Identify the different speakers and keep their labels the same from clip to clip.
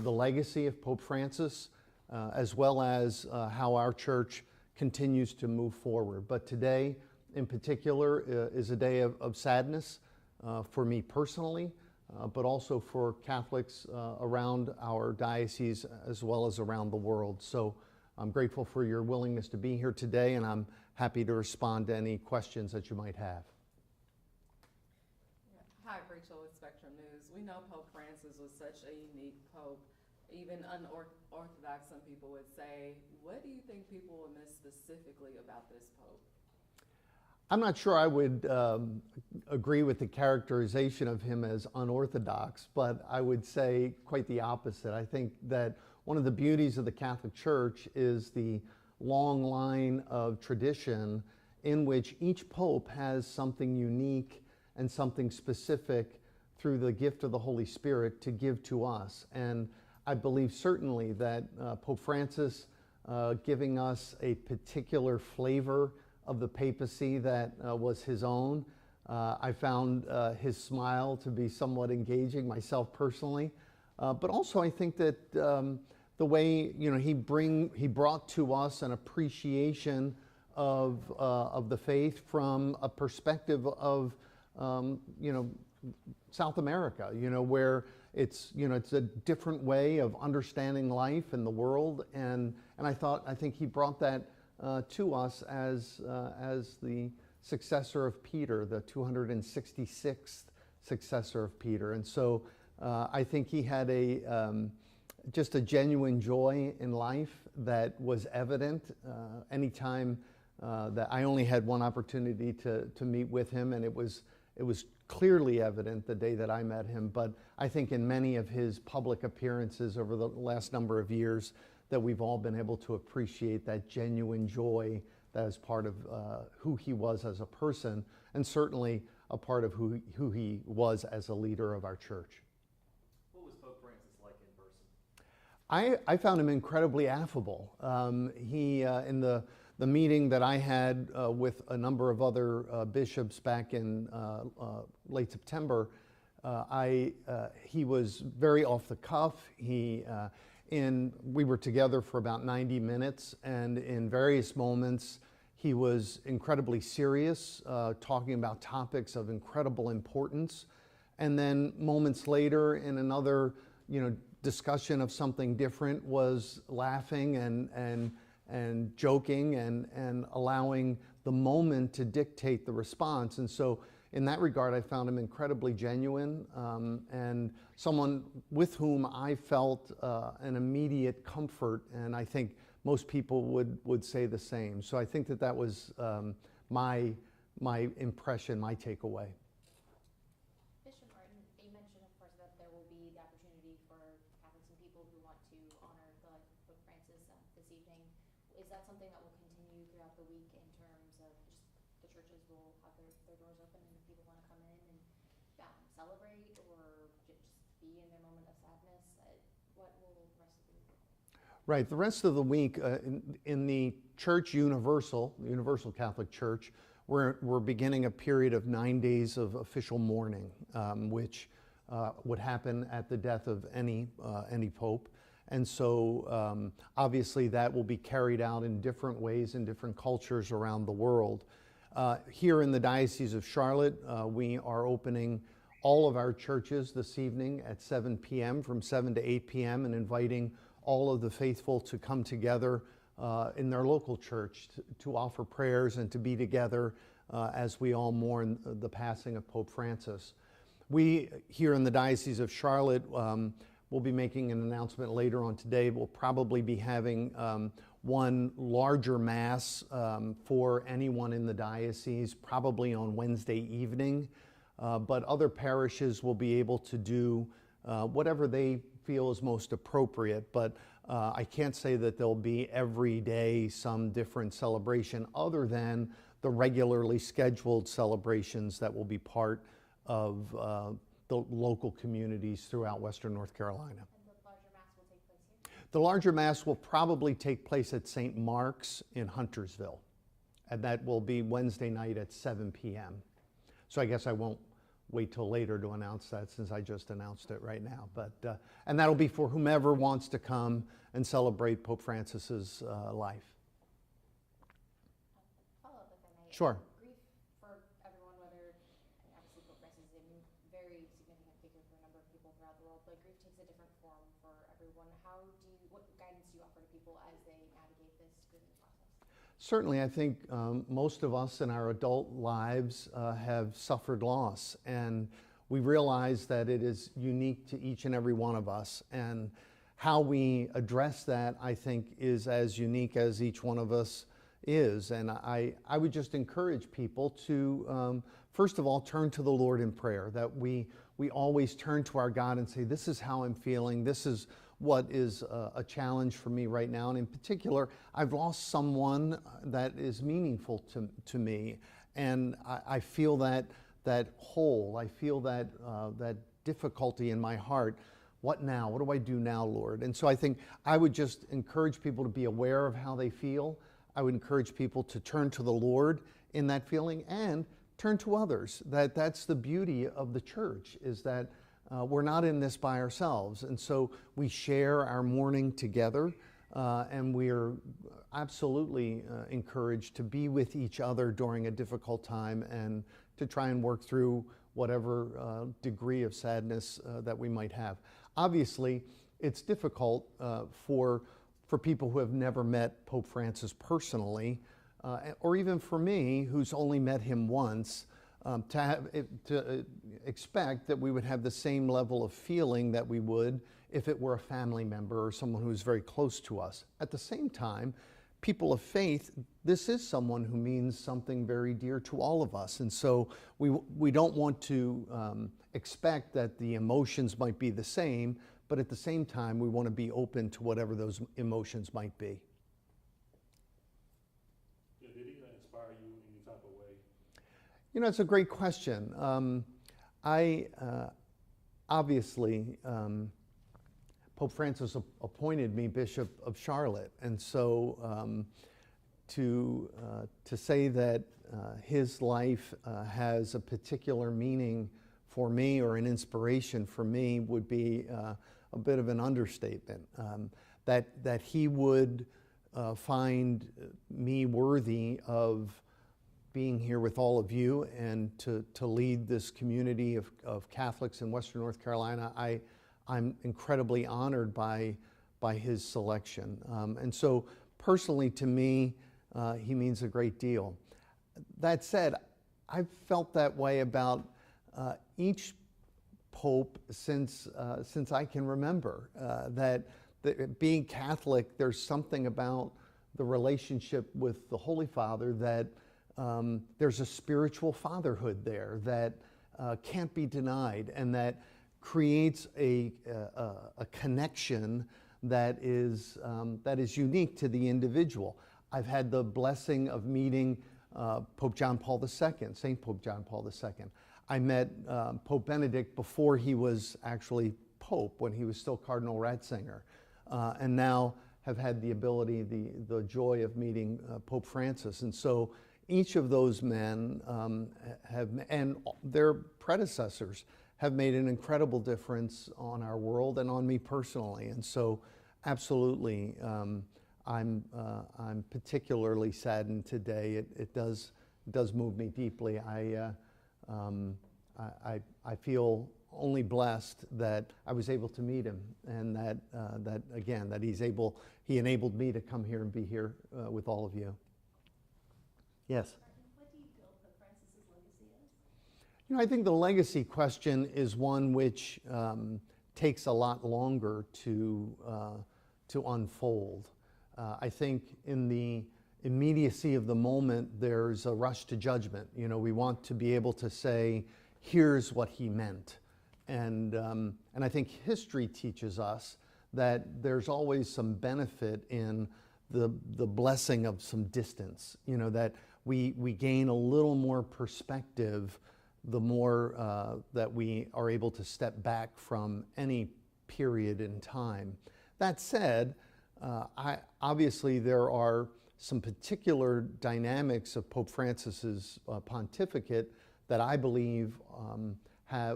Speaker 1: the legacy of Pope Francis, as well as how our church continues to move forward. But today, in particular, is a day of sadness for me personally, but also for Catholics around our diocese as well as around the world. So I'm grateful for your willingness to be here today, and I'm happy to respond to any questions that you might have.
Speaker 2: Hi, Rachel with Spectrum News. We know Pope Francis was such a unique pope, even unorthodox, some people would say. What do you think people will miss specifically about this pope?
Speaker 1: I'm not sure I would agree with the characterization of him as unorthodox, but I would say quite the opposite. I think that one of the beauties of the Catholic Church is the long line of tradition in which each pope has something unique and something specific through the gift of the Holy Spirit to give to us. And I believe certainly that Pope Francis giving us a particular flavor of the papacy that was his own. I found his smile to be somewhat engaging myself personally, but also I think that the way he brought to us an appreciation of the faith from a perspective of South America, where it's a different way of understanding life and the world, and I think he brought that to us as the successor of Peter, the 266th successor of Peter. And so I think he had just a genuine joy in life that was evident anytime that I only had one opportunity to meet with him, and it was clearly evident the day that I met him. But I think in many of his public appearances over the last number of years, that we've all been able to appreciate that genuine joy that is part of who he was as a person, and certainly a part of who he was as a leader of our church.
Speaker 3: What was Pope Francis like in person?
Speaker 1: I found him incredibly affable. He, in the meeting that I had with a number of other bishops back in late September, he was very off the cuff. We were together for about 90 minutes, and in various moments he was incredibly serious, talking about topics of incredible importance, and then moments later in another discussion of something different was laughing and joking and allowing the moment to dictate the response. And so in that regard, I found him incredibly genuine and someone with whom I felt an immediate comfort, and I think most people would say the same. So I think that was my impression, my takeaway.
Speaker 4: Bishop Martin, you mentioned, of course, that there will be the opportunity for Catholics and people who want to honor the life of Pope Francis this evening. Is that something that will continue throughout the week in terms of just the churches will have their doors open and people want to come in and celebrate or just be in their moment of sadness? What will the rest of the week look like?
Speaker 1: Right, the rest of the week in the Church Universal, the Universal Catholic Church, we're beginning a period of 9 days of official mourning, which would happen at the death of any pope. And so obviously that will be carried out in different ways in different cultures around the world. Here in the Diocese of Charlotte, we are opening all of our churches this evening at 7 p.m., from 7 to 8 p.m., and inviting all of the faithful to come together in their local church to offer prayers and to be together as we all mourn the passing of Pope Francis. We, here in the Diocese of Charlotte, we'll be making an announcement later on today. We'll probably be having one larger Mass for anyone in the diocese, probably on Wednesday evening. But other parishes will be able to do whatever they feel is most appropriate. But I can't say that there'll be every day some different celebration other than the regularly scheduled celebrations that will be part of the local communities throughout Western North Carolina.
Speaker 4: And the larger Mass will take place here?
Speaker 1: The larger Mass will probably take place at St. Mark's in Huntersville, and that will be Wednesday night at 7 p.m. So I guess I won't wait till later to announce that, since I just announced it right now. But and that'll be for whomever wants to come and celebrate Pope Francis's life.
Speaker 4: Follow up, if I may.
Speaker 1: Sure.
Speaker 4: Grief for everyone, whether, obviously Pope Francis is a very significant figure for a number of people throughout the world, but grief takes a different form for everyone. What guidance do you offer to people as they navigate this grieving process?
Speaker 1: Certainly, I think most of us in our adult lives have suffered loss, and we realize that it is unique to each and every one of us, and how we address that, I think, is as unique as each one of us is. And I would just encourage people to, first of all, turn to the Lord in prayer, that we always turn to our God and say, this is how I'm feeling, this is what is a challenge for me right now. And in particular, I've lost someone that is meaningful to me. And I feel that hole, I feel that difficulty in my heart. What now? What do I do now, Lord? And so I think I would just encourage people to be aware of how they feel. I would encourage people to turn to the Lord in that feeling and turn to others. That's the beauty of the church, is that we're not in this by ourselves. And so we share our mourning together, and we're absolutely encouraged to be with each other during a difficult time and to try and work through whatever degree of sadness that we might have. Obviously, it's difficult for people who have never met Pope Francis personally, or even for me, who's only met him once, to expect that we would have the same level of feeling that we would if it were a family member or someone who's very close to us. At the same time, people of faith, this is someone who means something very dear to all of us. And so we don't want to expect that the emotions might be the same, but at the same time, we want to be open to whatever those emotions might be.
Speaker 5: Yeah, did he inspire you in any type of way?
Speaker 1: You know, it's a great question. Obviously, Pope Francis appointed me Bishop of Charlotte, and so to say that his life has a particular meaning for me or an inspiration for me would be a bit of an understatement. That he would find me worthy of being here with all of you and to lead this community of Catholics in Western North Carolina, I'm incredibly honored by his selection. And so personally to me, he means a great deal. That said, I've felt that way about each pope since I can remember, that being Catholic, there's something about the relationship with the Holy Father that there's a spiritual fatherhood there that can't be denied, and that creates a connection that is unique to the individual. I've had the blessing of meeting Pope John Paul II, St. Pope John Paul II. I met Pope Benedict before he was actually Pope, when he was still Cardinal Ratzinger, and now have had the ability, the joy of meeting Pope Francis. And so each of those men and their predecessors have made an incredible difference on our world and on me personally. And so absolutely, I'm particularly saddened today. It does move me deeply. I feel only blessed that I was able to meet him, and that he enabled me to come here and be here with all of you. Yes?
Speaker 6: What do you feel Pope Francis's legacy is?
Speaker 1: You know, I think the legacy question is one which takes a lot longer to unfold. I think in the immediacy of the moment, there's a rush to judgment. You know, we want to be able to say, here's what he meant. And I think history teaches us that there's always some benefit in the blessing of some distance. You know, that we gain a little more perspective the more that we are able to step back from any period in time. That said, obviously there are some particular dynamics of Pope Francis's pontificate that I believe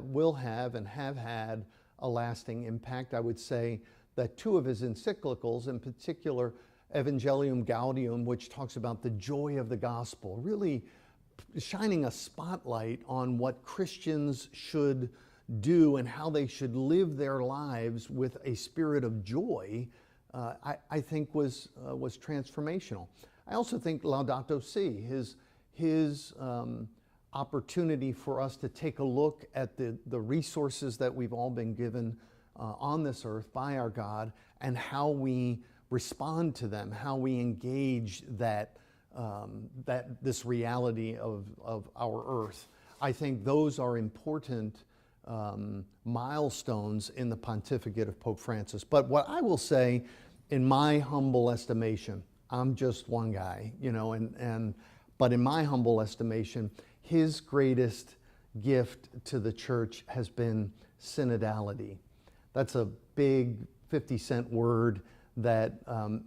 Speaker 1: will have and have had a lasting impact. I would say that two of his encyclicals, in particular Evangelium Gaudium, which talks about the joy of the gospel, really shining a spotlight on what Christians should do and how they should live their lives with a spirit of joy, I think was transformational. I also think Laudato Si, his opportunity for us to take a look at the resources that we've all been given on this earth by our God, and how we respond to them, how we engage this reality of our earth. I think those are important milestones in the pontificate of Pope Francis. But what I will say, in my humble estimation, I'm just one guy, but in my humble estimation, his greatest gift to the church has been synodality. That's a big 50-cent word that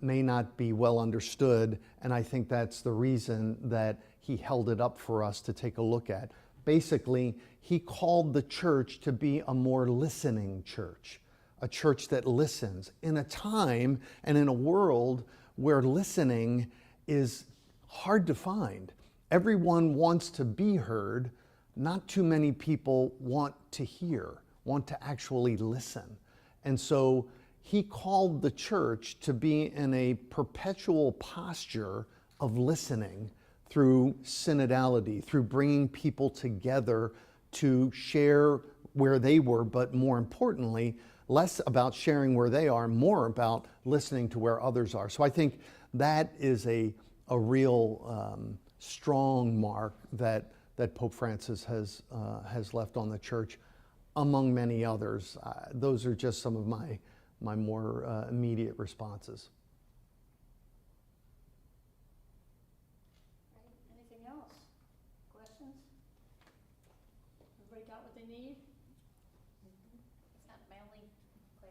Speaker 1: may not be well understood, and I think that's the reason that he held it up for us to take a look at. Basically, he called the church to be a more listening church, a church that listens in a time and in a world where listening is hard to find. Everyone wants to be heard. Not too many people want to hear, want to actually listen. And so he called the church to be in a perpetual posture of listening through synodality, through bringing people together to share where they were, but more importantly, less about sharing where they are, more about listening to where others are. So I think that is a real strong mark that Pope Francis has left on the church, among many others. Those are just some of my more immediate responses.
Speaker 6: Right, anything else? Questions? Everybody got what they need?
Speaker 4: My only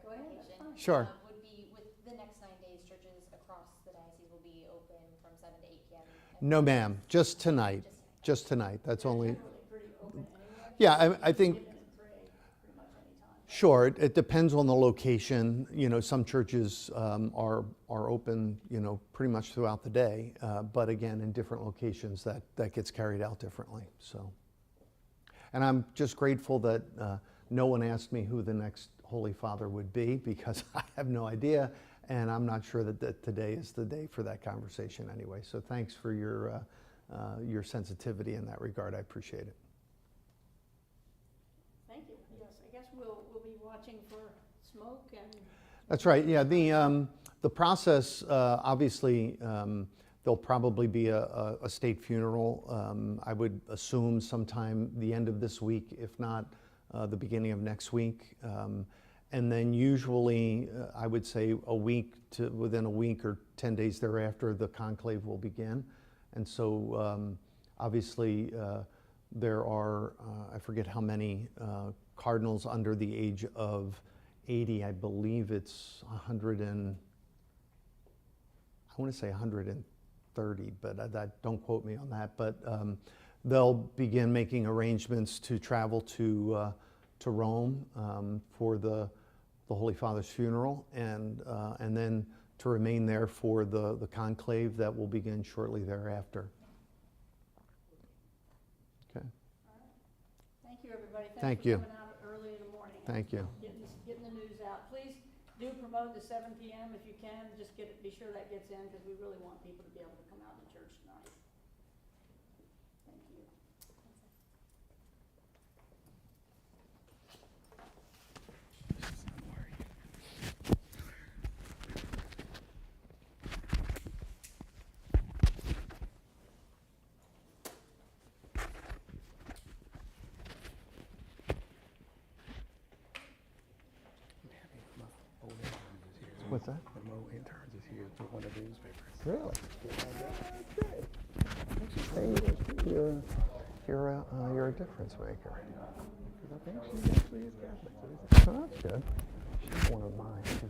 Speaker 6: Go ahead, that's
Speaker 4: clarification.
Speaker 6: fine.
Speaker 1: Sure.
Speaker 4: Would be with the next 9 days, churches across the diocese will be open from 7 to 8 p.m.
Speaker 1: No, ma'am, just tonight. Just tonight. That's only.
Speaker 6: Generally pretty open anyway.
Speaker 1: Yeah, I think.
Speaker 6: Get in and pray pretty much any time.
Speaker 1: Sure, it depends on the location. Some churches are open, pretty much throughout the day. But again, in different locations, that gets carried out differently. So, and I'm just grateful that no one asked me who the next Holy Father would be, because I have no idea, and I'm not sure that today is the day for that conversation anyway. So thanks for your sensitivity in that regard. I appreciate it.
Speaker 6: Thank you. Yes, I guess we'll be watching for smoke and.
Speaker 1: That's right. Yeah, the process, obviously, there'll probably be a state funeral. I would assume sometime the end of this week, if not the beginning of next week. And then usually, I would say within a week or 10 days thereafter, the conclave will begin. And so, obviously, there are, I forget how many cardinals under the age of 80. I believe it's 100 and, I want to say 130, but don't quote me on that. But they'll begin making arrangements to travel to Rome for the Holy Father's funeral, and then to remain there for the conclave that will begin shortly thereafter. Okay.
Speaker 6: All right. Thank you, everybody.
Speaker 1: Thank
Speaker 6: Thanks
Speaker 1: you.
Speaker 6: for coming out early in the morning.
Speaker 1: Thank you.
Speaker 6: Getting the news out. Please do promote the 7 p.m. if you can. Just be sure that gets in, because we really want people to be able to come out to church tonight. Thank you.
Speaker 1: What's that?
Speaker 7: The Mo interns is here for one of the newspapers.
Speaker 1: Really? You're a difference maker.
Speaker 7: I think she actually is Catholic. So
Speaker 1: Oh, that's good. She's one of mine too.